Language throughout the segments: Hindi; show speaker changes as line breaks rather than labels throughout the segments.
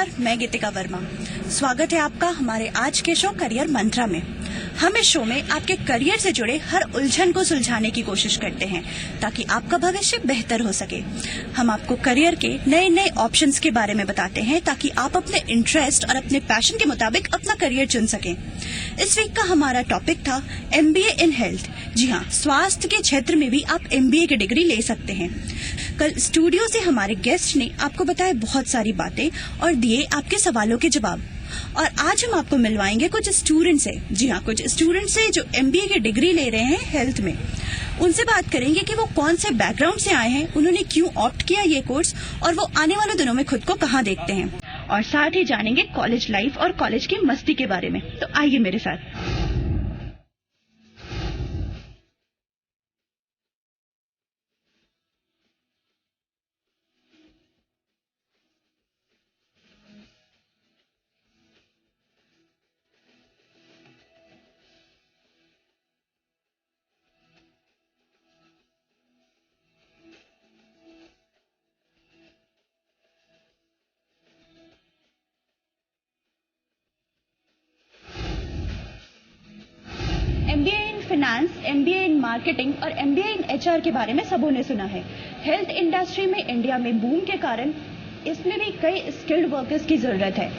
नमस्कार, मैं गीतिका वर्मा। स्वागत है आपका हमारे आज के शो करियर मंत्रा में। हम इस शो में आपके करियर से जुड़े हर उलझन को सुलझाने की कोशिश करते हैं ताकि आपका भविष्य बेहतर हो सके। हम आपको करियर के नए नए ऑप्शंस के बारे में बताते हैं ताकि आप अपने इंटरेस्ट और अपने पैशन के मुताबिक अपना करियर चुन सकें। इस वीक का हमारा टॉपिक था MBA इन हेल्थ। जी हाँ, स्वास्थ्य के क्षेत्र में भी आप MBA की डिग्री ले सकते हैं। कल स्टूडियो से हमारे गेस्ट ने आपको बताए बहुत सारी बातें और दिए आपके सवालों के जवाब। और आज हम आपको मिलवाएंगे कुछ स्टूडेंट से। जी हाँ, कुछ स्टूडेंट से जो MBA की डिग्री ले रहे हैं हेल्थ में। उनसे बात करेंगे कि वो कौन से बैकग्राउंड से आए हैं, उन्होंने क्यों ऑप्ट किया ये कोर्स और वो आने वाले दिनों में खुद को कहाँ देखते हैं। और साथ ही जानेंगे कॉलेज लाइफ और कॉलेज की मस्ती के बारे में। तो आइए मेरे साथ। MBA in finance, MBA in marketing और MBA इन HR के बारे में सबों ने सुना है। हेल्थ इंडस्ट्री में इंडिया में बूम के कारण इसमें भी कई स्किल्ड वर्कर्स की जरूरत है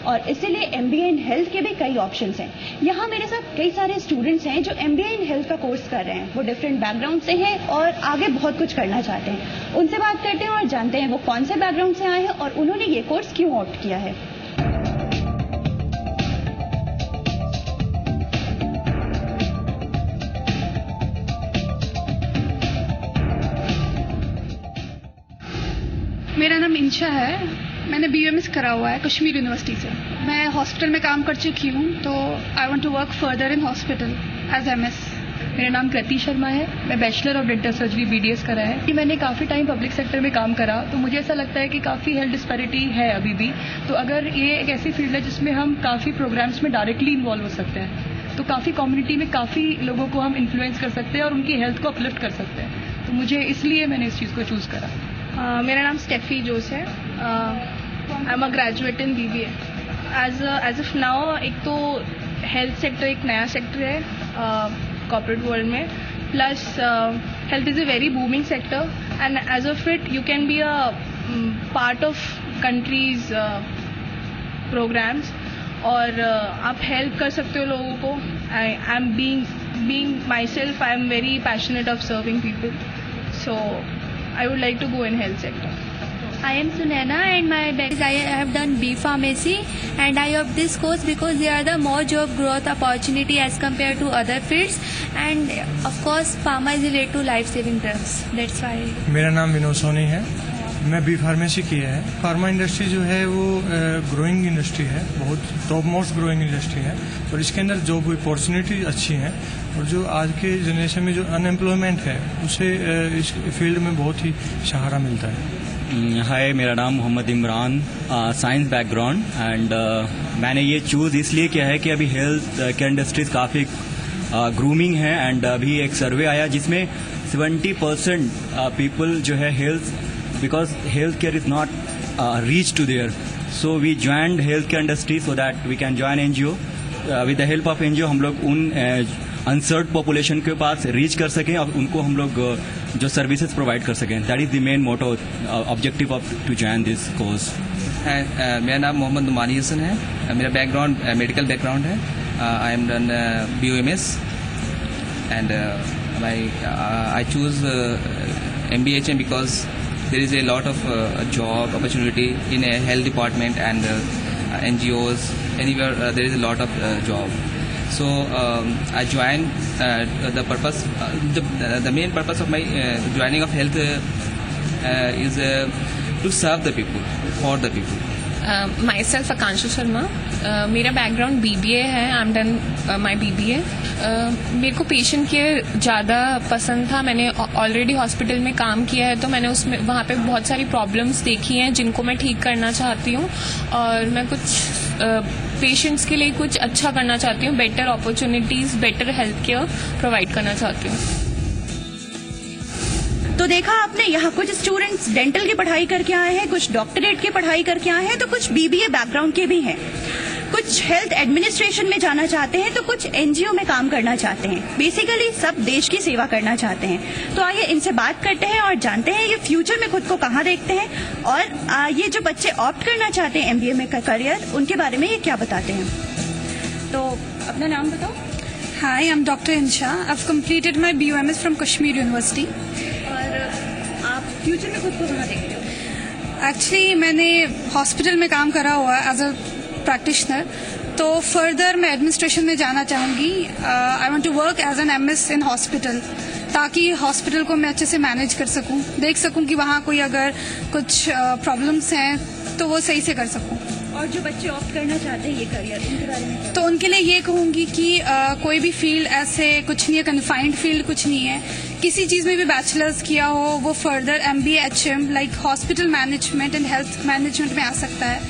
और इसीलिए MBA इन हेल्थ के भी कई ऑप्शंस हैं। यहाँ मेरे साथ कई सारे स्टूडेंट्स हैं जो MBA इन हेल्थ का कोर्स कर रहे हैं। वो डिफरेंट बैकग्राउंड से हैं और आगे बहुत कुछ करना चाहते हैं। उनसे बात करते हैं और जानते हैं वो कौन से बैकग्राउंड से आए हैं और उन्होंने ये कोर्स क्यों ऑप्ट किया है।
मेरा नाम इंशा है। मैंने BUMS करा हुआ है कश्मीर यूनिवर्सिटी से। मैं हॉस्पिटल में काम कर चुकी हूँ, तो I want to work further in hospital as MS।
मेरा नाम कृति शर्मा है। मैं bachelor of dental surgery BDS करा है कि मैंने काफ़ी टाइम पब्लिक सेक्टर में काम करा, तो मुझे ऐसा लगता है कि काफ़ी हेल्थ डिस्पैरिटी है अभी भी। तो अगर ये एक ऐसी फील्ड है जिसमें हम काफ़ी प्रोग्राम्स में डायरेक्टली इन्वॉल्व हो सकते हैं, तो काफ़ी कम्युनिटी में काफ़ी लोगों को हम इन्फ्लुएंस कर सकते हैं और उनकी हेल्थ को अपलिफ्ट कर सकते हैं। तो मुझे इसलिए मैंने इस चीज़ को चूज़ करा।
मेरा नाम स्टेफी जोस है। I am a graduate in BBA। As of now एक तो हेल्थ सेक्टर एक नया सेक्टर है कॉर्पोरेट वर्ल्ड में, plus health is a very booming sector and as of it you can be a part of country's programmes और आप हेल्प कर सकते हो लोगों को। I am being myself, I am very passionate of serving people, so I would like to go in health sector.
I am Sunaina and my background I have done B Pharmacy and I opted this course because there are the more job growth opportunity as compared to other fields and of course pharma is related to life saving drugs. That's why.
मेरा नाम विनोद सोनी है। मैं B Pharmacy किया है। फार्मा इंडस्ट्री जो है वो ग्रोइंग इंडस्ट्री है, बहुत टॉप मोस्ट ग्रोइंग इंडस्ट्री है और इसके अंदर जॉब अपॉर्चुनिटीज अच्छी हैं और जो आज के जनरेशन में जो अनएम्प्लॉयमेंट है उसे इस फील्ड में बहुत ही सहारा मिलता है।
हाय, मेरा नाम Mohammad Imran, science background and मैंने ये चूज़ इसलिए किया है कि अभी हेल्थ केयर इंडस्ट्रीज काफ़ी ग्रूमिंग है एंड अभी एक सर्वे आया जिसमें 70% पीपल जो है health because healthcare is not reached to there. So we joined healthcare industry so that we can join NGO. With the help of NGO हम लोग उन unserved population के पास reach कर सकें और उनको हम लोग जो services provide कर सकें. That is the main motto, objective of to join this course.
मेरा नाम मोहम्मद नुमानी हसन है। मेरा बैकग्राउंड मेडिकल बैकग्राउंड है। I am done BUMS and I choose MBHM because there is a lot of job opportunity in a health department and NGOs. Anywhere there is a lot of job. So I joined. The purpose, the main purpose of my joining of health is to serve the people, for the people.
Myself Akanshu Sharma. मेरा बैकग्राउंड BBA है। I am done my BBA। मेरे को पेशेंट केयर ज़्यादा पसंद था। मैंने ऑलरेडी हॉस्पिटल में काम किया है तो मैंने उसमें वहाँ पे बहुत सारी प्रॉब्लम्स देखी हैं जिनको मैं ठीक करना चाहती हूँ और मैं कुछ पेशेंट्स के लिए कुछ अच्छा करना चाहती हूँ। Better opportunities, better health care provide करना चाहती हूँ।
तो देखा आपने, यहाँ कुछ स्टूडेंट्स डेंटल की पढ़ाई करके आए हैं, कुछ डॉक्टरेट की पढ़ाई करके आए हैं, तो कुछ बीबीए बैकग्राउंड के भी हैं, कुछ हेल्थ एडमिनिस्ट्रेशन में जाना चाहते हैं, तो कुछ एनजीओ में काम करना चाहते हैं। बेसिकली सब देश की सेवा करना चाहते हैं। तो आइए इनसे बात करते हैं और जानते हैं ये फ्यूचर में खुद को कहाँ देखते हैं, और ये जो बच्चे ऑप्ट करना चाहते हैं एमबीए में करियर, उनके बारे में ये क्या बताते हैं। तो अपना नाम बताओ।
Hi, I'm Dr. Insha. I've completed my BUMS from Kashmir University.
और आप फ्यूचर में खुद को कहाँ देखते हो।
Actually, मैंने हॉस्पिटल में काम करा हुआ है एज अ प्रैक्टिशनर, तो फर्दर मैं एडमिनिस्ट्रेशन में जाना चाहूँगी। I want to work as an MS in hospital, ताकि हॉस्पिटल को मैं अच्छे से मैनेज कर सकूँ, देख सकूँ कि वहाँ कोई अगर कुछ प्रॉब्लम्स हैं तो वो सही से कर सकूँ।
और जो बच्चे ऑप्ट करना चाहते हैं ये करियर, उनके बारे में
तो उनके लिए ये कहूँगी कि कोई भी फील्ड ऐसे कुछ नहीं है, कन्फाइंड फील्ड कुछ नहीं है। किसी चीज़ में भी बैचलर्स किया हो वो further MBA HM like hospital management and health management में आ सकता है।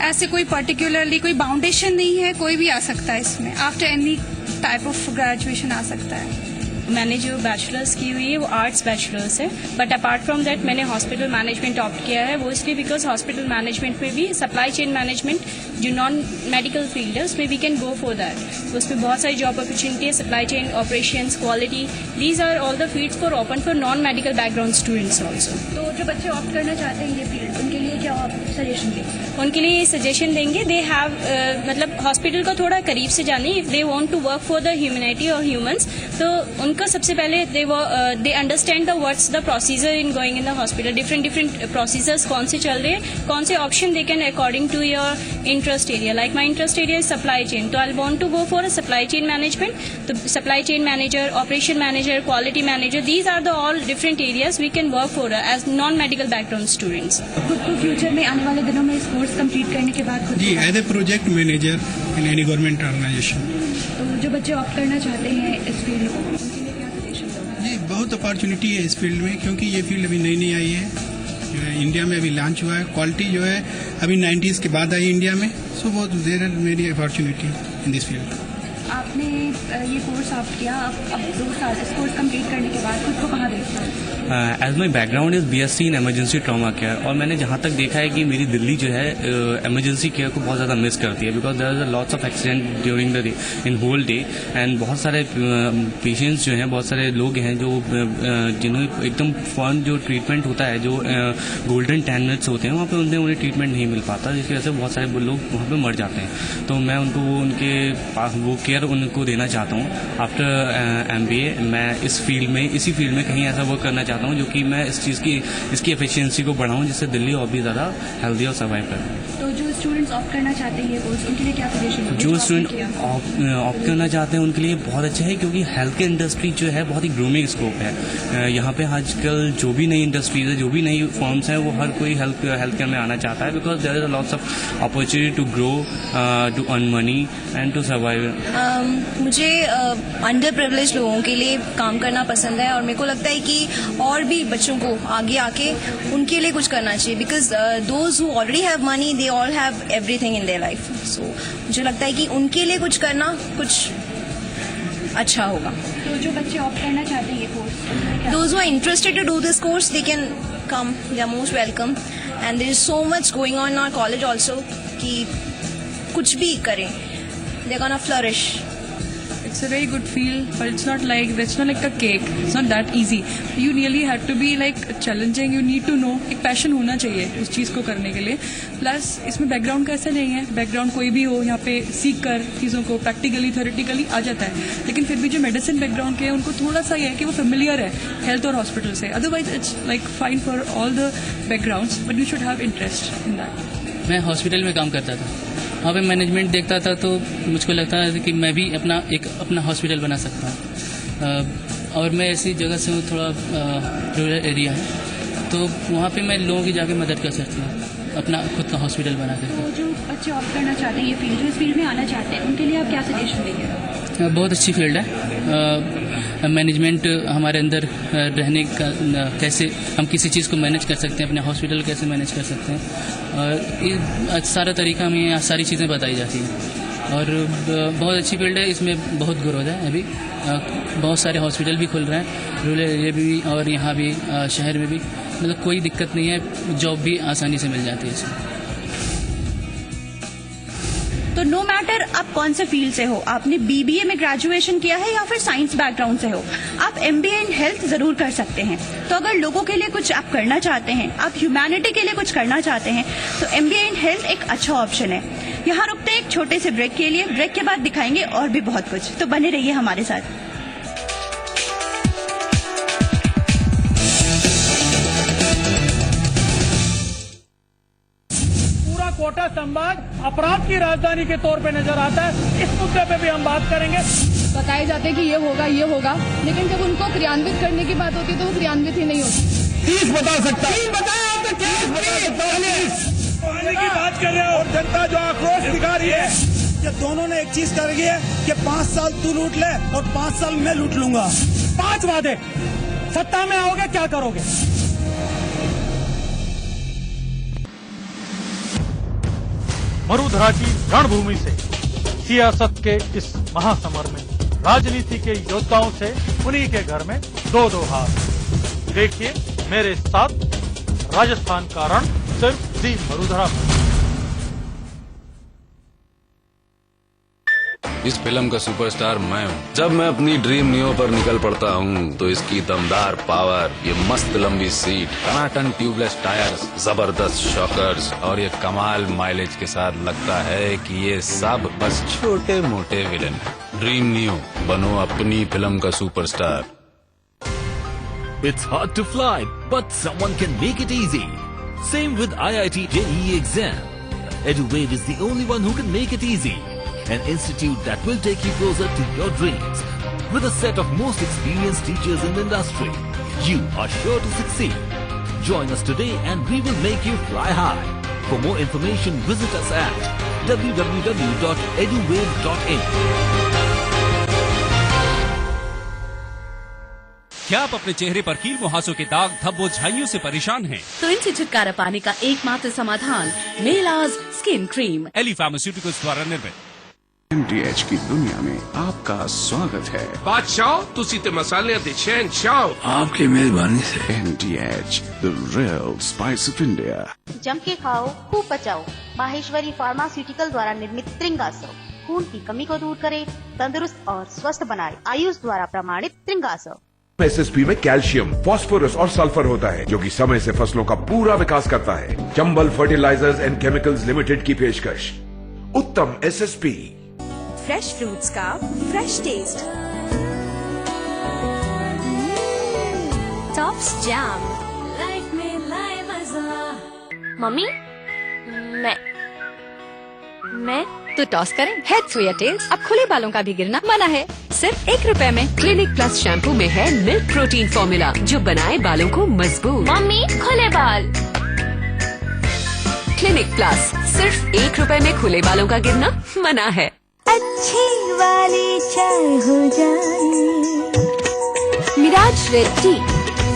ऐसे कोई पर्टिकुलरली कोई बाउंडेशन नहीं है, कोई भी आ सकता है इसमें, after any type of graduation आ सकता है।
मैंने जो बैचलर्स की हुई है वो आर्ट्स बैचलर्स है, बट अपार्ट फ्रॉम दैट मैंने हॉस्पिटल मैनेजमेंट ऑप्ट किया है। वो इसलिए बिकॉज हॉस्पिटल मैनेजमेंट में भी सप्लाई चेन मैनेजमेंट जो नॉन मेडिकल फील्ड है उसमें we can go for that. उसमें बहुत सारी जॉब अपॉर्चुनिटी है, supply chain, operations, quality, these are all the fields for open for non medical background students also.
तो जो बच्चे ऑप्ट करना चाहते हैं ये फील्ड, उनके लिए क्या आप सजेशन देंगे।
उनके लिए ये सजेशन देंगे, दे हैव मतलब हॉस्पिटल को थोड़ा करीब से जाने, if they want to work for the humanity और ह्यूमंस, तो उनको सबसे पहले they understand the what's the procedure in going in the hospital, different procedures कौन से चल रहे हैं, कौन से option they can according to your interest area. Like my interest area is supply chain, तो I want to go for a supply chain management. तो supply chain manager, operation manager, quality manager, these are the all different areas we can work for as non medical background students.
खुद को फ्यूचर में आने वाले दिनों में इस कोर्स कंप्लीट करने के बाद खुद
जी as a project manager in any government organization.
तो जो बच्चे ऑप्ट करना चाहते हैं इस फील्ड को, उनके लिए क्या सजेशन दोगे।
जी बहुत अपॉर्चुनिटी है इस फील्ड में, क्योंकि ये फील्ड अभी नई नई आई है, जो है इंडिया में अभी लॉन्च हुआ है। क्वालिटी जो है अभी 90s के बाद आई इंडिया में, सो बहुत देर है मेरी अपॉर्चुनिटी इन दिस फील्ड।
आपने ये कोर्स ऑप्ट किया, अब 2 साल इस कोर्स कंप्लीट करने के बाद खुद को कहाँ देखते हैं।
As my background is BSc in emergency trauma care, और मैंने जहाँ तक देखा है कि मेरी दिल्ली जो है एमरजेंसी केयर को बहुत ज़्यादा मिस करती है, because there is lots of accident during the day in whole day, and बहुत सारे पेशेंट्स जो हैं, बहुत सारे लोग हैं जो जिन्हें एकदम फर्न जो ट्रीटमेंट होता है, जो गोल्डन 10 मिनट्स होते हैं, वहाँ पे उन्हें ट्रीटमेंट नहीं मिल पाता, जिसकी वजह से बहुत सारे लोग वहाँ पे मर जाते हैं। तो मैं उनको उनके पास वो केयर उनको देना चाहता हूँ। आफ्टर MBA मैं इस फील्ड में, इसी फील्ड में कहीं ऐसा वर्क करना चाहता हूँ जो कि मैं इस चीज़ की, इसकी एफिशिएंसी को बढ़ाऊँ, जिससे दिल्ली और भी ज़्यादा हेल्दी और सर्वाइव करें।
तो जो स्टूडेंट्स ऑप्ट करना चाहते हैं ये कोर्स, उनके लिए क्या सजेशन दोगे।
जो स्टूडेंट ऑप्ट करना चाहते हैं उनके लिए बहुत अच्छा है, क्योंकि हेल्थ केयर इंडस्ट्री जो है बहुत ही ग्रूमिंग स्कोप है। यहाँ पे आजकल जो भी नई इंडस्ट्रीज है, जो भी नई फॉर्म्स हैं, वो हर कोई हेल्थ केयर में आना चाहता है, because there is lots of opportunity to grow, to earn money and to survive.
मुझे अंडर प्रिविलेज लोगों के लिए काम करना पसंद है, और मेरे को लगता है कि और भी बच्चों को आगे आके उनके लिए कुछ करना चाहिए, because those who already have money they all have everything in their life. So मुझे लगता है कि उनके लिए कुछ करना कुछ अच्छा होगा।
तो जो बच्चे ऑप्ट करना चाहते हैं ये course,
those who are interested to do this course they can come, they are most welcome, and there is so much going on in our college also कि कुछ भी करें, they are gonna flourish.
It's a very good field, but it's not like a cake. It's not that easy. You really have to be like challenging. You need to know. एक पैशन होना चाहिए उस चीज़ को करने के लिए. प्लस इसमें बैकग्राउंड का ऐसा नहीं है, बैकग्राउंड कोई भी हो यहाँ पे सीख कर चीज़ों को प्रैक्टिकली थ्योरेटिकली आ जाता है, लेकिन फिर भी जो मेडिसिन बैकग्राउंड के हैं उनको थोड़ा सा ये है कि वो फेमिलियर है हेल्थ और हॉस्पिटल से. Otherwise it's like fine for all the backgrounds, but you should have interest in that.
मैं हॉस्पिटल में काम करता था, वहाँ पे मैनेजमेंट देखता था, तो मुझको लगता है कि मैं भी अपना हॉस्पिटल बना सकता हूँ. और मैं ऐसी जगह से हूँ, थोड़ा रूरल एरिया है, तो वहाँ पे मैं लोगों की जाके मदद कर सकता हूँ अपना खुद का हॉस्पिटल बना कर.
तो जो बच्चे ऑप्ट करना चाहते हैं ये फील्ड, जो इस फील्ड में आना चाहते हैं, उनके लिए आप क्या सजेशन देंगे.
बहुत अच्छी फील्ड है. मैनेजमेंट हमारे अंदर रहने का, कैसे हम किसी चीज़ को मैनेज कर सकते हैं, अपने हॉस्पिटल कैसे मैनेज कर सकते हैं, और ये सारा तरीका हमें सारी चीज़ें बताई जाती हैं. और बहुत अच्छी फील्ड है, इसमें बहुत ग्रोथ है अभी। बहुत सारे हॉस्पिटल भी खुल रहे हैं रूरल एरिया भी और यहाँ भी शहर में भी, मतलब कोई दिक्कत नहीं है, जॉब भी आसानी से मिल जाती है इसमें।
तो नो मैटर आप कौन से फील्ड से हो, आपने बीबीए में ग्रेजुएशन किया है या फिर साइंस बैकग्राउंड से हो, आप एमबीए इन हेल्थ जरूर कर सकते हैं। तो अगर लोगों के लिए कुछ आप करना चाहते हैं, आप ह्यूमैनिटी के लिए कुछ करना चाहते हैं, तो एमबीए इन हेल्थ एक अच्छा ऑप्शन है। यहाँ रुकते हैं एक छोटे से ब्रेक के लिए, ब्रेक के बाद दिखाएंगे और भी बहुत कुछ, तो बने रहिए हमारे साथ।
कोटा संभाग अपराध की राजधानी के तौर पे नजर आता है। इस मुद्दे पे भी हम बात करेंगे।
बताए जाते हैं कि ये होगा, लेकिन जब उनको क्रियान्वित करने की बात होती है तो वो क्रियान्वित ही नहीं होती।
30 बता सकता है, पानी की बात कर रहे हो और जनता जो आक्रोश दिखा रही है।
ये दोनों ने एक चीज कर है कि 5 साल तू लूट ले और 5 साल मैं लूट लूंगा।
5 वादे, सत्ता में आओगे क्या करोगे? मरुधरा की रणभूमि से सियासत के इस महासमर में राजनीति के योद्धाओं से उन्हीं के घर में 2-2 हाथ। देखिए मेरे साथ राजस्थान का रण सिर्फ दी मरुधरा।
इस फिल्म का सुपरस्टार मैं हूँ। जब मैं अपनी ड्रीम नियो पर निकल पड़ता हूँ तो इसकी दमदार पावर, ये मस्त लंबी सीट, टनाटन ट्यूबलेस टायर्स, जबरदस्त शॉकर्स और ये कमाल माइलेज के साथ लगता है कि ये सब बस छोटे मोटे विलन हैं। ड्रीम नियो, बनो अपनी फिल्म का superstar.
It's hard to fly, but someone can make it easy. Same with IIT JEE exam. EduWave is the only one who can make it easy. An institute that will take you closer to your dreams. With a set of most experienced teachers in the industry, you are sure to succeed. Join us today and we will make you fly high. For more information, visit us at www.eduwave.in.
क्या आप अपने चेहरे पर कील मुहासों के दाग, धब्बों, झाइयों से परेशान हैं?
तो इनसे छुटकारा पाने का एकमात्र समाधान Melaz skin cream,
Eli pharmaceuticals द्वारा निर्मित।
MDH की दुनिया में आपका स्वागत है।
बादशाह तुसी ते मसाले ते शहंशाह
आपकी मेहरबानी से। MDH, the real spice of India।
जम के खाओ, खूब पचाओ। माहेश्वरी फार्मास्यूटिकल द्वारा निर्मित त्रिंगासव खून की कमी को दूर करे, तंदुरुस्त और स्वस्थ बनाए। आयुष द्वारा प्रमाणित त्रिंगासव।
SSP में कैल्शियम, फास्फोरस और सल्फर होता है जो कि समय से फसलों का पूरा विकास करता है। Chambal fertilisers and chemicals limited की पेशकश उत्तम SSP।
फ्रेश फ्रूट्स का fresh taste, Tops jam, life में लाए मजा।
मम्मी मैं
तो टॉस करें हेड्स या टेल्स। अब खुले बालों का भी गिरना मना है, सिर्फ 1 रुपए में।
क्लिनिक प्लस शैम्पू में है मिल्क प्रोटीन फॉर्मूला जो बनाए बालों को मजबूत। मम्मी खुले बाल।
क्लिनिक प्लस, सिर्फ 1 रुपए में खुले बालों का गिरना मना है। अच्छी वाली चाय हो जाए, मिराज रेड टी,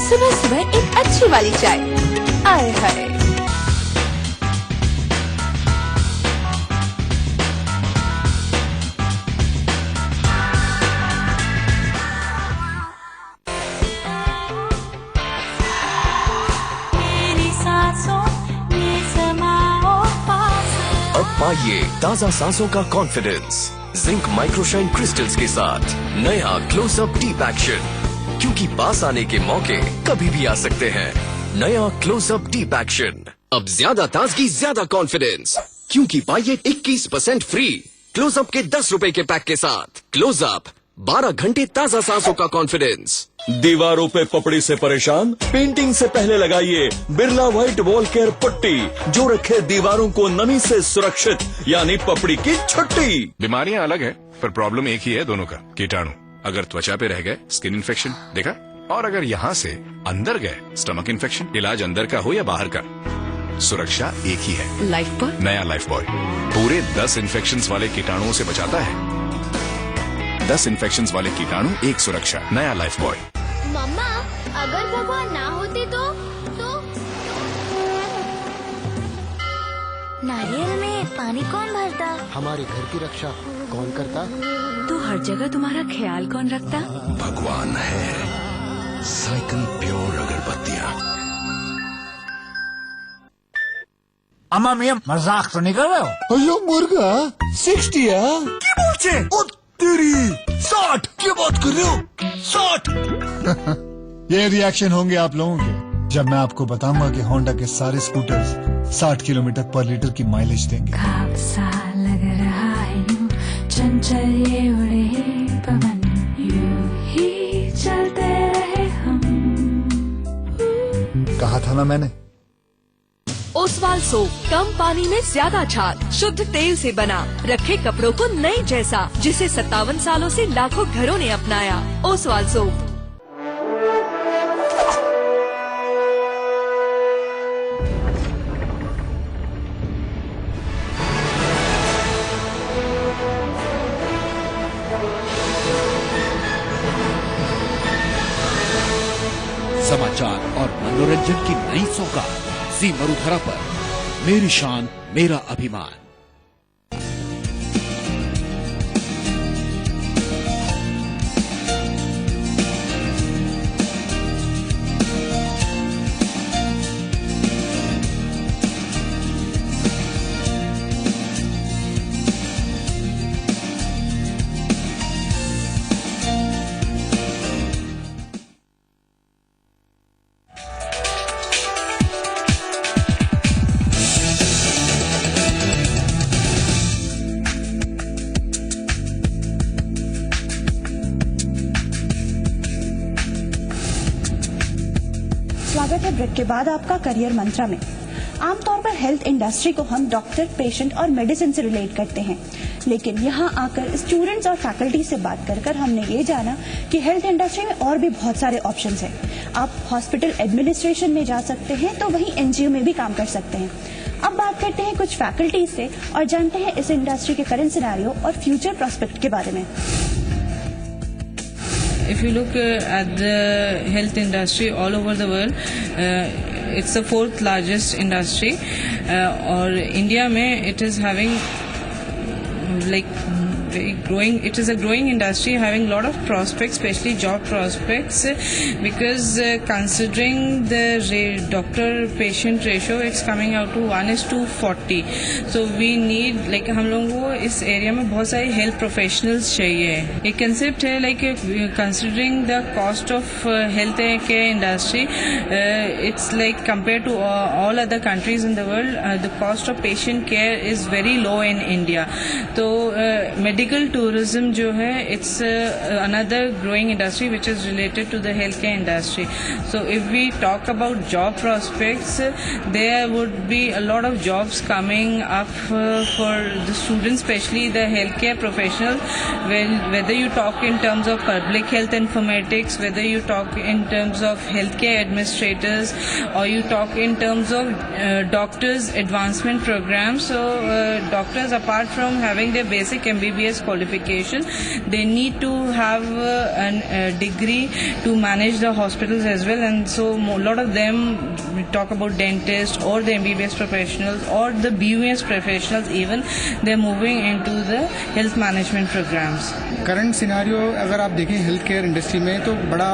सुबह सुबह एक अच्छी वाली चाय। आए हाय।
अब पाइए ताजा सांसों का कॉन्फिडेंस जिंक माइक्रोशाइन क्रिस्टल्स के साथ नया क्लोजअप डीप एक्शन, क्योंकि पास आने के मौके कभी भी आ सकते हैं। नया क्लोजअप डीप एक्शन, अब ज्यादा ताजगी, ज्यादा कॉन्फिडेंस, क्योंकि पाइए 21% फ्री क्लोजअप के 10 रुपए के पैक के साथ। क्लोजअप 12 घंटे ताजा सांसों का कॉन्फिडेंस।
दीवारों पे पपड़ी से परेशान? पेंटिंग से पहले लगाइए बिरला व्हाइट वॉल केयर पट्टी, जो रखे दीवारों को नमी से सुरक्षित, यानी पपड़ी की छुट्टी।
बीमारियां अलग है पर प्रॉब्लम एक ही है दोनों का, कीटाणु। अगर त्वचा पे रह गए स्किन इन्फेक्शन, देखा? और अगर यहाँ से अंदर गए स्टमक इन्फेक्शन, इलाज अंदर का हो या बाहर का, सुरक्षा एक ही है।
लाइफ बॉय,
नया लाइफ बॉय पूरे 10 इन्फेक्शन वाले कीटाणुओं से बचाता है। 10 इन्फेक्शन वाले कीटाणु, एक सुरक्षा। नया लाइफ बॉय।
मम्मा अगर भगवान ना होते तो
नारियल में पानी कौन भरता?
हमारे घर की रक्षा कौन करता?
तो हर जगह तुम्हारा ख्याल कौन रखता?
भगवान है। साइकिल प्योर अगरबत्तियाँ।
अम्मा मियां मजाक तो नहीं कर रहे हो?
अयो मुर्गा 60
क्या बोलते?
ओ तेरी 60 क्या बात कर रहे हो? 60
ये रिएक्शन होंगे आप लोगों के जब मैं आपको बताऊंगा कि होंडा के सारे स्कूटर्स 60 किलोमीटर पर लीटर की माइलेज देंगे।
खाब सा लग रहा है यूं, चंचल ये उड़े पवन, यूं ही चलते रहे हम।
कहा था ना मैंने।
ओसवाल सोप कम पानी में ज्यादा छाल, शुद्ध तेल से बना, रखे कपड़ों को नए जैसा, जिसे 57 सालों से लाखों घरों ने अपनाया। ओसवाल सोप।
समाचार और मनोरंजन की नई सौगात जी मरुधरा पर। मेरी शान मेरा अभिमान।
स्वागत है ब्रेक के बाद आपका करियर मंत्रा में। आमतौर पर हेल्थ इंडस्ट्री को हम डॉक्टर, पेशेंट और मेडिसिन से रिलेट करते हैं, लेकिन यहाँ आकर स्टूडेंट्स और फैकल्टी से बात कर हमने ये जाना कि हेल्थ इंडस्ट्री में और भी बहुत सारे ऑप्शंस हैं। आप हॉस्पिटल एडमिनिस्ट्रेशन में जा सकते हैं तो वहीं एनजीओ में भी काम कर सकते हैं। अब बात करते हैं कुछ फैकल्टी से और जानते हैं इस इंडस्ट्री के करंट सिनेरियो और फ्यूचर प्रोस्पेक्ट के बारे में।
If you look at the health industry all over the world, it's the 4th largest industry. और इंडिया में it is having like growing. It is a growing industry having a lot of prospects, especially job prospects, because considering the doctor-patient ratio, it's coming out to 1:40. So we need like हम लोगों को इस एरिया में बहुत सारे health professionals चाहिए। एक concept है like considering the cost of health care industry, it's like compared to all other countries in the world, the cost of patient care is very low in India. तो medical tourism जो है it's another growing industry which is related to the healthcare industry. So if we talk about job prospects, there would be a lot of jobs coming up for the students, especially the healthcare professionals. Whether you talk in terms of public health informatics, whether you talk in terms of healthcare administrators, or you talk in terms of doctors advancement programs. So doctors, apart from having their basic MBBS qualification, they need to have a degree to manage the hospitals as well. And so a lot of them talk about dentists or the MBBS professionals or the BUS professionals even, they're moving into the health management programs.
Current scenario अगर आप देखें हेल्थ केयर इंडस्ट्री में तो बड़ा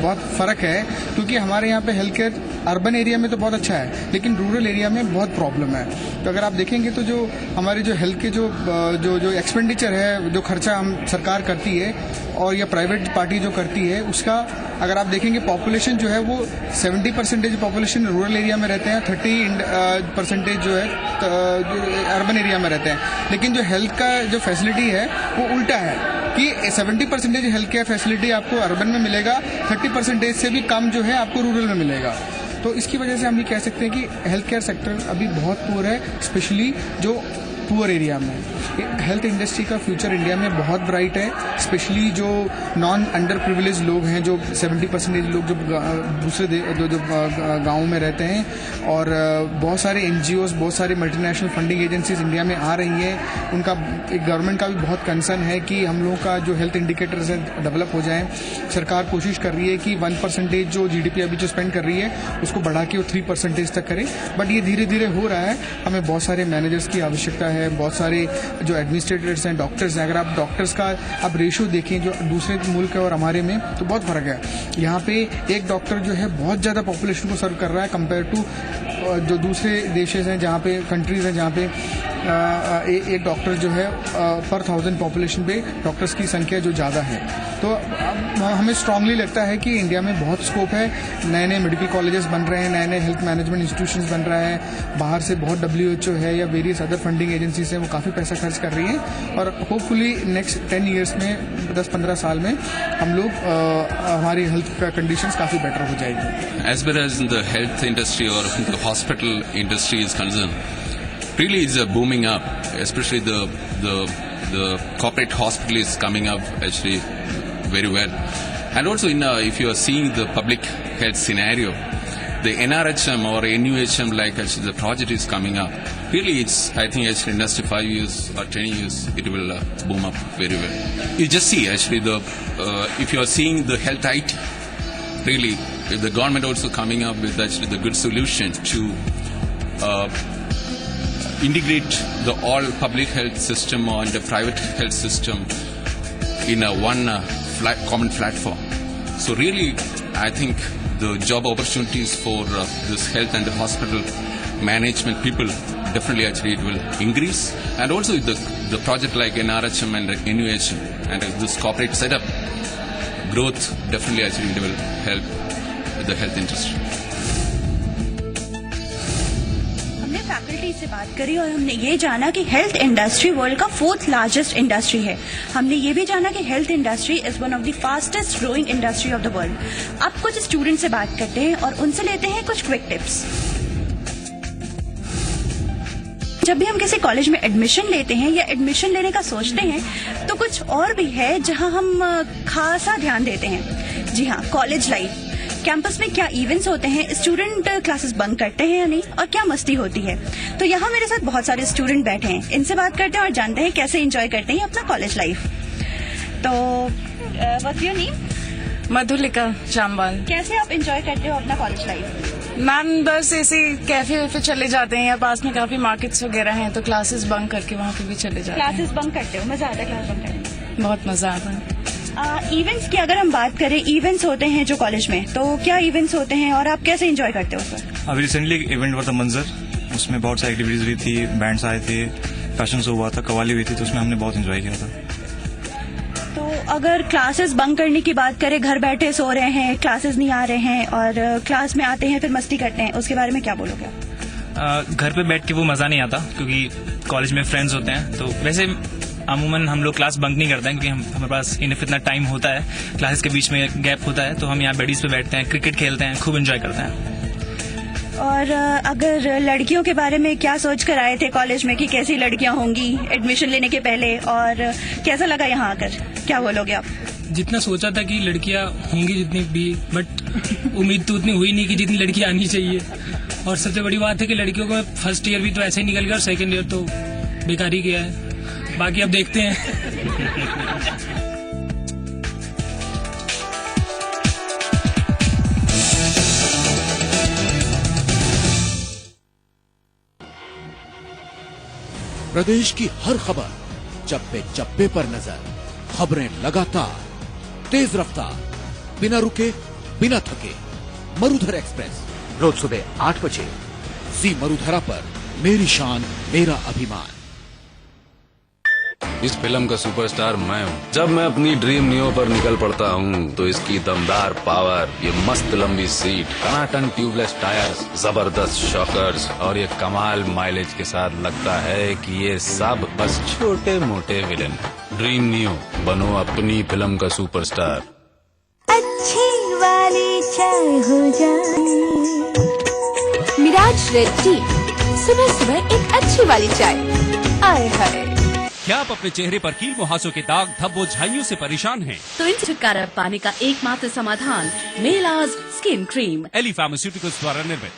बहुत फर्क है, क्योंकि हमारे यहाँ पे हेल्थ केयर अर्बन एरिया में तो बहुत अच्छा है, लेकिन रूरल एरिया में बहुत प्रॉब्लम है। तो अगर आप देखेंगे तो जो हमारे जो हेल्थ के जो एक्सपेंडिचर है, जो खर्चा हम सरकार करती है और या प्राइवेट पार्टी जो करती है, उसका अगर आप देखेंगे पॉपुलेशन जो है वो 70% पॉपुलेशन रूरल एरिया में रहते हैं, 30% जो है अर्बन एरिया में रहते हैं। लेकिन जो हेल्थ का जो फैसिलिटी है वो उल्टा है कि 70% हेल्थ केयर फैसिलिटी आपको अर्बन में मिलेगा, 30% से भी कम जो है आपको रूरल में मिलेगा। तो इसकी वजह से हम ये कह सकते हैं कि हेल्थ केयर सेक्टर अभी बहुत पुअर है, स्पेशली जो पुअर एरिया में। हेल्थ इंडस्ट्री का फ्यूचर इंडिया में बहुत ब्राइट है, स्पेशली जो नॉन अंडर प्रिविलेज लोग हैं, जो 70% लोग जो दूसरे जो गाँव में रहते हैं, और बहुत सारे NGOs, बहुत सारे मल्टीनेशनल फंडिंग एजेंसीज इंडिया में आ रही हैं। उनका एक गवर्नमेंट का भी बहुत कंसर्न है कि हम लोगों का जो हेल्थ इंडिकेटर्स हैं डेवलप हो जाएं। सरकार कोशिश कर रही है कि 1% जो GDP अभी जो स्पेंड कर रही है उसको बढ़ा के वो 3% तक करे, बट ये धीरे धीरे हो रहा है। हमें बहुत सारे मैनेजर्स की आवश्यकता है, बहुत सारे जो एडमिनिस्ट्रेटर्स हैं, डॉक्टर्स हैं। अगर आप डॉक्टर्स का आप रेशो देखें जो दूसरे मुल्क है और हमारे में, तो बहुत फर्क है। यहाँ पे एक डॉक्टर जो है बहुत ज़्यादा पॉपुलेशन को सर्व कर रहा है कंपेयर टू जो दूसरे देशेस हैं, जहाँ पे कंट्रीज हैं जहाँ पे एक डॉक्टर जो है पर 1000 पॉपुलेशन पे डॉक्टर्स की संख्या जो ज़्यादा है। तो हमें स्ट्रांगली लगता है कि इंडिया में बहुत स्कोप है। नए नए मेडिकल कॉलेजेस बन रहे हैं, नए नए हेल्थ मैनेजमेंट इंस्टीट्यूशंस बन रहे हैं। बाहर से बहुत WHO है या वेरियस अदर फंडिंग एजेंसीज हैं, वो काफ़ी पैसा खर्च कर रही हैं, और होपफुली नेक्स्ट 10 ईयर्स में 10-15 साल में हम लोग हमारी हेल्थ का कंडीशंस काफ़ी बेटर हो जाएगी।
As well as the health industry or the hospital industry is concerned, really is booming up, especially the corporate hospital is coming up actually very well. And also if you are seeing the public health scenario, the NRHM or NUHM, like actually the project is coming up. Really, I think actually in next 5 years or 10 years, it will boom up very well. You just see actually if you are seeing the health IT, really, if the government also coming up with actually the good solution to integrate the all public health system or the private health system in a one common platform. So really, I think the job opportunities for this health and the hospital management people definitely actually it will increase. And also the project like NRHM and NUHM and this corporate setup growth definitely actually it will help the health industry.
Faculty से बात करी और हमने ये जाना कि हेल्थ इंडस्ट्री वर्ल्ड का 4th लार्जेस्ट इंडस्ट्री है। हमने ये भी जाना कि health industry is one of the fastest growing industry of the world. अब कुछ स्टूडेंट से बात करते हैं और उनसे लेते हैं कुछ क्विक टिप्स। जब भी हम किसी कॉलेज में एडमिशन लेते हैं या एडमिशन लेने का सोचते हैं तो कुछ और भी है जहां हम खासा ध्यान देते हैं। जी हाँ, कॉलेज लाइफ। कैंपस में क्या इवेंट्स होते हैं, स्टूडेंट क्लासेस बंक करते हैं या नहीं, और क्या मस्ती होती है। तो यहाँ मेरे साथ बहुत सारे स्टूडेंट बैठे हैं, इनसे बात करते हैं और जानते हैं कैसे एंजॉय करते हैं अपना कॉलेज लाइफ। तो what's your name?
Madhulika Jamwal.
कैसे आप एंजॉय करते हो अपना कॉलेज लाइफ?
मैम बस ऐसे कैफे वैफे चले जाते हैं, या पास में काफी मार्केट्स वगैरह हैं तो क्लासेस बंक करके वहाँ पे भी चले जाते हैं।
क्लासेस बंक करते हो? मजा आता है क्लास बंक करने में?
बहुत मजा आता है।
इवेंट्स की अगर हम बात करें, इवेंट्स होते हैं जो कॉलेज में, तो क्या इवेंट्स होते हैं और आप कैसे एंजॉय करते हो उसमें?
अभी रिसेंटली एक इवेंट हुआ था मंजर, उसमें बहुत सारी एक्टिविटीज हुई थी, बैंड्स आए थे, फैशन शो हुआ था, कवाली हुई थी, तो उसमें हमने बहुत एंजॉय किया था।
तो अगर क्लासेस बंक करने की बात करें, घर बैठे सो रहे हैं, क्लासेस नहीं आ रहे हैं और क्लास में आते हैं फिर मस्ती करते हैं, उसके बारे में क्या बोलोगे?
घर पे बैठ के वो मजा नहीं आता क्योंकि कॉलेज में फ्रेंड्स होते हैं। तो वैसे अमूमन हम लोग क्लास बंक नहीं करते हैं क्योंकि हमारे पास इतना टाइम होता है, क्लासेस के बीच में गैप होता है, तो हम यहाँ बेडीज पे बैठते हैं, क्रिकेट खेलते हैं, खूब एंजॉय करते हैं।
और अगर लड़कियों के बारे में क्या सोच कर आए थे कॉलेज में कि कैसी लड़कियां होंगी एडमिशन लेने के पहले, और कैसा लगा यहाँ आकर, क्या बोलोगे आप?
जितना सोचा था कि लड़कियां होंगी जितनी भी, बट उम्मीद तो उतनी हुई नहीं कि जितनी लड़कियां आनी चाहिए। और सबसे बड़ी बात है कि लड़कियों को फर्स्ट ईयर भी तो ऐसे ही निकल गया और सेकेंड ईयर तो बेकार ही गया है। बाकी अब देखते हैं।
प्रदेश की हर खबर, चप्पे चप्पे पर नजर, खबरें लगातार, तेज रफ्तार, बिना रुके बिना थके। मरुधर एक्सप्रेस रोज सुबह 8 बजे जी मरुधरा पर। मेरी शान मेरा अभिमान।
इस फिल्म का सुपरस्टार मैं हूँ। जब मैं अपनी ड्रीम नियो पर निकल पड़ता हूँ तो इसकी दमदार पावर, ये मस्त लंबी सीट, टनाटन ट्यूबलेस टायर्स, जबरदस्त शॉकर्स और ये कमाल माइलेज के साथ लगता है कि ये सब बस छोटे मोटे विलन हैं। ड्रीम नियो, बनो अपनी फिल्म का सुपरस्टार।
अच्छी वाली चाय हो जाए।
मिराज रेड टी सुबह सुबह एक अच्छी वाली चाय। आए हाय।
क्या आप अपने चेहरे पर कील मुहासों के दाग धब्बों झाइयों से परेशान हैं?
तो इन छुटकारा पाने का एकमात्र समाधान Melaz skin cream,
Eli pharmaceuticals द्वारा निर्मित।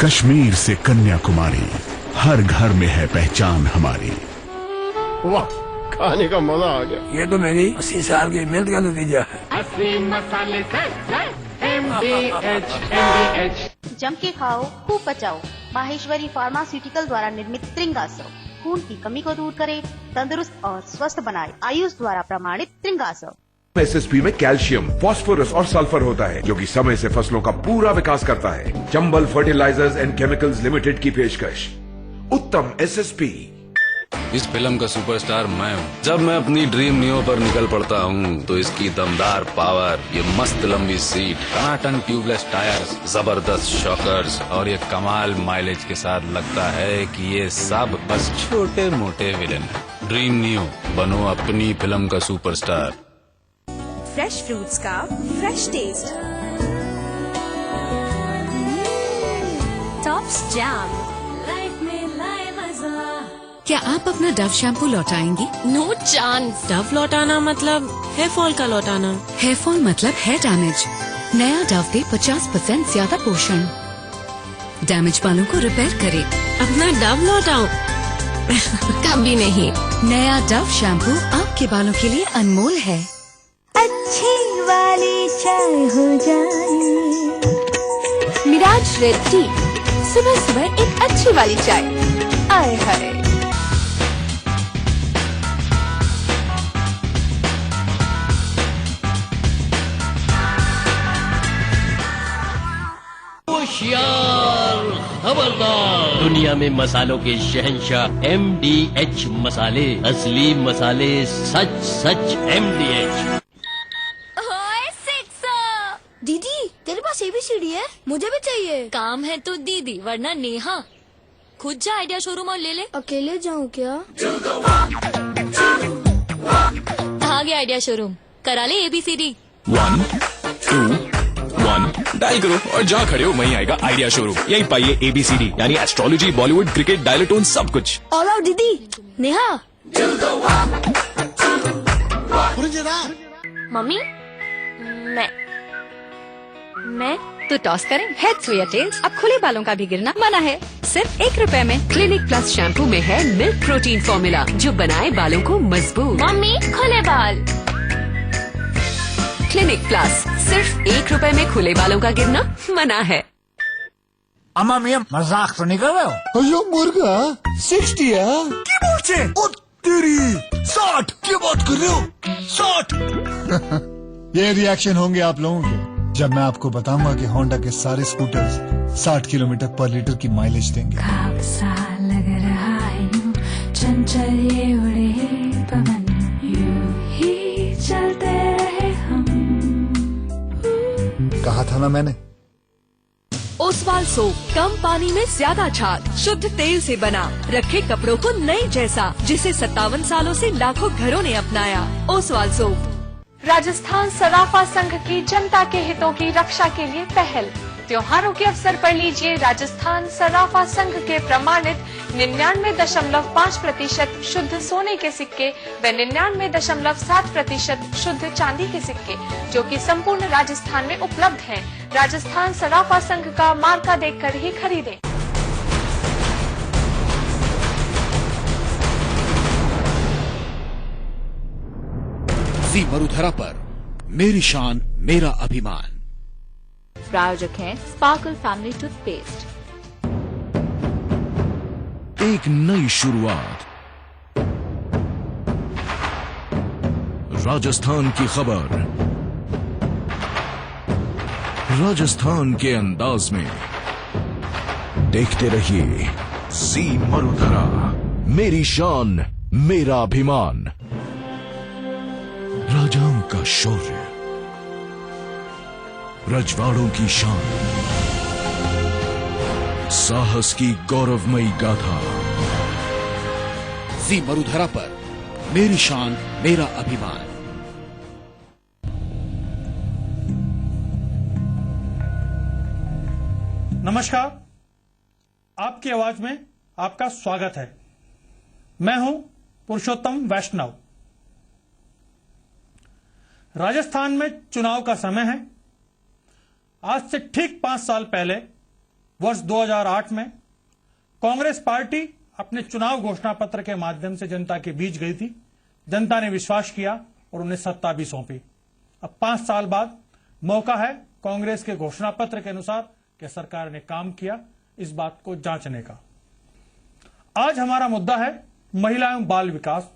कश्मीर से कन्याकुमारी, हर घर में है पहचान हमारी।
वाह, खाने का मजा आ गया।
ये तो मेरी 80 साल की मेहनत का नतीजा है।
असली मसाले से MDH। जम के खाओ, खूब पचाओ। माहेश्वरी फार्मास्यूटिकल द्वारा निर्मित त्रिंगासव खून की कमी को दूर करे, तंदुरुस्त और स्वस्थ बनाए। आयुष द्वारा प्रमाणित त्रिंगासव।
एसएसपी में कैल्शियम, फास्फोरस और सल्फर होता है, जो कि समय से फसलों का पूरा विकास करता है। Chambal fertilisers and chemicals limited की पेशकश। उत्तम एसएसपी।
इस फिल्म का सुपरस्टार मैं हूँ। जब मैं अपनी ड्रीम नियो पर निकल पड़ता हूँ तो इसकी दमदार पावर, ये मस्त लंबी सीट, टनाटन ट्यूबलेस टायर्स, जबरदस्त शॉकर्स और ये कमाल माइलेज के साथ लगता है कि ये सब बस छोटे मोटे विलन हैं। ड्रीम नियो, बनो अपनी फिल्म का सुपरस्टार।
फ्रेश फ्रूट्स का फ्रेश टेस्ट, टॉप्स जैम।
क्या आप अपना डव शैम्पू लौटाएंगी?
No chance.
डव लौटाना मतलब हेयर फॉल का लौटाना। हेयर फॉल मतलब हेयर डैमेज। नया डव दे 50% ज्यादा पोषण, डैमेज बालों को रिपेयर करे। अपना डव लौटाओ? कभी नहीं। नया डव शैम्पू आपके बालों के लिए अनमोल है।
अच्छी वाली चाय हो जाए।
मिराज रेड टी, सुबह सुबह एक अच्छी वाली चाय। आए हाय।
होशियार, खबरदार। दुनिया में मसालों के शहंशाह MDH मसाले, असली मसाले, सच सच MDH।
दीदी, तेरे पास ABCD है? मुझे भी चाहिए। काम है तो दीदी, वरना नेहा। खुद जा आइडिया शोरूम और ले ले। अकेले जाऊँ क्या? आ गया आइडिया शोरूम, करा ले ABCD।
1 2 1 डायल करो और जहाँ खड़े हो वहीं आएगा आइडिया शोरूम। यहीं पाइए ABCD यानी एस्ट्रोलॉजी, बॉलीवुड, क्रिकेट, डायलोटोन, सब कुछ।
ऑल आउट दीदी। नेहा।
मम्मी, मैं तो टॉस करें। हेड्स या टेल्स, अब खुले बालों का भी गिरना मना है। सिर्फ 1 रुपए में। क्लिनिक प्लस शैम्पू में है मिल्क प्रोटीन फॉर्मूला, जो बनाए बालों को मजबूत।
मम्मी, खुले बाल।
क्लिनिक प्लस, सिर्फ 1 रुपए में खुले बालों का गिरना मना है।
अम्मा मियां मजाक तो नहीं कर रहे हो?
अयो मुर्गा 60
की बोलছে? ओ तेरी 60 की बात कर रहे हो? 60
ये रिएक्शन होंगे आप लोगों के जब मैं आपको बताऊंगा कि होंडा के सारे स्कूटर्स 60 किलोमीटर पर लीटर की माइलेज देंगे।
खाब सा लग रहा है यूं, चंचल ये उड़े पवन, यूं ही चलते रहे हम।
कहा था ना मैंने।
ओसवाल सोप, कम पानी में ज्यादा छाट, शुद्ध तेल से बना, रखे कपड़ों को नए जैसा, जिसे 57 सालों से लाखों घरों ने अपनाया। ओसवाल सोप।
राजस्थान सराफा संघ की जनता के हितों की रक्षा के लिए पहल। त्योहारों के अवसर पर लीजिए राजस्थान सराफा संघ के प्रमाणित 99.5% शुद्ध सोने के सिक्के व 99.7% शुद्ध चांदी के सिक्के, जो कि संपूर्ण राजस्थान में उपलब्ध हैं। राजस्थान सराफा संघ का मार्का देखकर ही खरीदें।
जी मरुधरा पर मेरी शान मेरा अभिमान।
प्रायोजक हैं स्पार्कल फैमिली टूथपेस्ट।
एक नई शुरुआत, राजस्थान की खबर, राजस्थान के अंदाज में। देखते रहिए जी मरुधरा, मेरी शान मेरा अभिमान। राजाओं का शौर्य, रजवाड़ों की शान, साहस की गौरवमयी गाथा।
जी मरुधरा पर मेरी शान मेरा अभिमान।
नमस्कार,
आपकी आवाज में आपका स्वागत है। मैं हूं पुरुषोत्तम वैष्णव। राजस्थान में चुनाव का समय है। आज से ठीक 5 साल पहले वर्ष 2008 में कांग्रेस पार्टी अपने चुनाव घोषणा पत्र के माध्यम से जनता के बीच गई थी। जनता ने विश्वास किया और उन्हें सत्ता भी सौंपी। अब 5 साल बाद मौका है कांग्रेस के घोषणा पत्र के अनुसार कि सरकार ने काम किया, इस बात को जांचने का। आज हमारा मुद्दा है महिला एवं बाल विकास।